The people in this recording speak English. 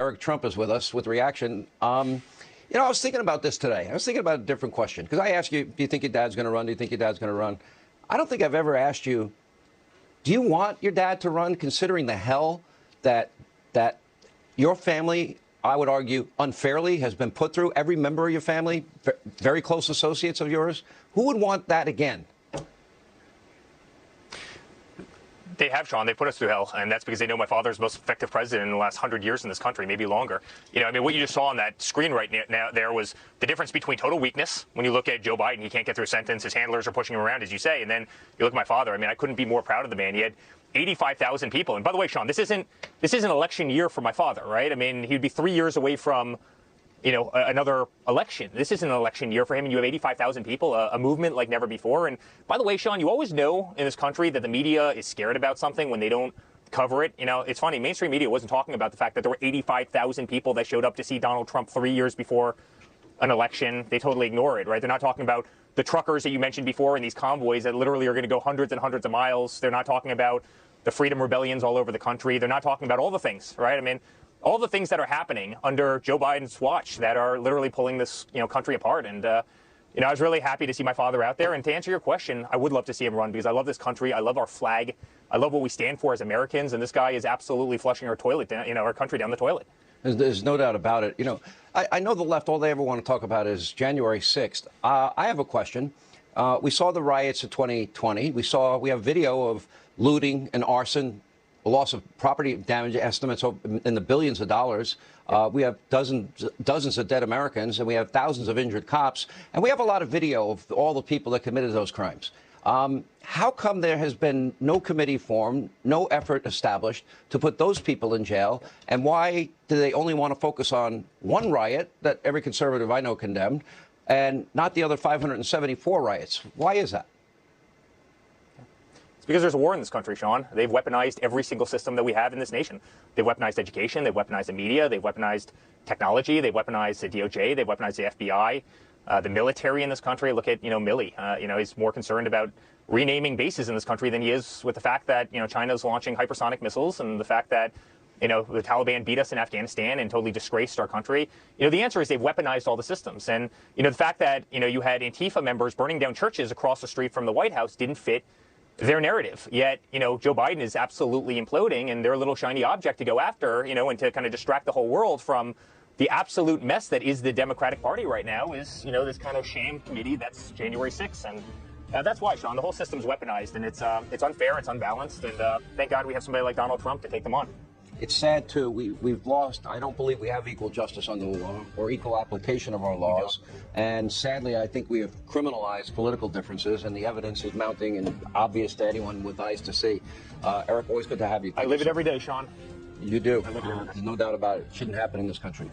Eric Trump is with us with reaction. You know, I was thinking about this today. I was thinking about a different question because I asked you, do you think your dad's going to run? Do you think your dad's going to run? I don't think I've ever asked you, do you want your dad to run, considering the hell that your family, I would argue, unfairly has been put through? Every member of your family, very close associates of yours. Who would want that again? They have, Sean. They put us through hell, and that's because they know my father is the most effective president in the last 100 years in this country, maybe longer. You know, I mean, what you just saw on that screen right now there was the difference between total weakness. When you look at Joe Biden, he can't get through a sentence. His handlers are pushing him around, as you say. And then you look at my father. I mean, I couldn't be more proud of the man. He had 85,000 people. And by the way, Sean, this isn't election year for my father, right? I mean, he'd be 3 years away from, you know, another election. This isn't an election year for him, and you have 85,000 people, a movement like never before. And by the way, Sean, you always know in this country that the media is scared about something when they don't cover it. You know, it's funny, mainstream media wasn't talking about the fact that there were 85,000 people that showed up to see Donald Trump 3 years before an election. They totally ignore it, right? They're not talking about the truckers that you mentioned before and these convoys that literally are going to go hundreds and hundreds of miles. They're not talking about the freedom rebellions all over the country. They're not talking about all the things, right? I mean, all the things that are happening under Joe Biden's watch that are literally pulling this, you know, country apart. And, you know, I was really happy to see my father out there. And to answer your question, I would love to see him run because I love this country. I love our flag. I love what we stand for as Americans. And this guy is absolutely flushing our toilet down, you know, our country down the toilet. There's no doubt about it. You know, I know the left, all they ever want to talk about is January 6th. I have a question. We saw the riots of 2020. We have video of looting and arson, a loss of property damage estimates in the billions of dollars. We have dozens of dead Americans, and we have thousands of injured cops. And we have a lot of video of all the people that committed those crimes. How come there has been no committee formed, no effort established to put those people in jail? And why do they only want to focus on one riot that every conservative I know condemned and not the other 574 riots? Why is that? Because there's a war in this country, Sean. They've weaponized every single system that we have in this nation. They've weaponized education. They've weaponized the media. They've weaponized technology. They've weaponized the DOJ. They've weaponized the FBI, the military in this country. Look at, you know, Milley. You know, he's more concerned about renaming bases in this country than he is with the fact that, you know, China's launching hypersonic missiles and the fact that, you know, the Taliban beat us in Afghanistan and totally disgraced our country. You know, the answer is they've weaponized all the systems. And, you know, the fact that, you know, you had Antifa members burning down churches across the street from the White House didn't fit their narrative. Yet, you know, Joe Biden is absolutely imploding, and they're a little shiny object to go after, you know, and to kind of distract the whole world from the absolute mess that is the Democratic Party right now is, you know, this kind of sham committee that's January 6th. And that's why, Sean, the whole system's weaponized, and it's unfair, it's unbalanced, and thank God we have somebody like Donald Trump to take them on. It's sad, too. We've lost. I don't believe we have equal justice under the law or equal application of our laws. And sadly, I think we have criminalized political differences, and the evidence is mounting and obvious to anyone with eyes to see. Eric, always good to have you. I live it every day, Sean. You do. There's no doubt about it. It shouldn't happen in this country.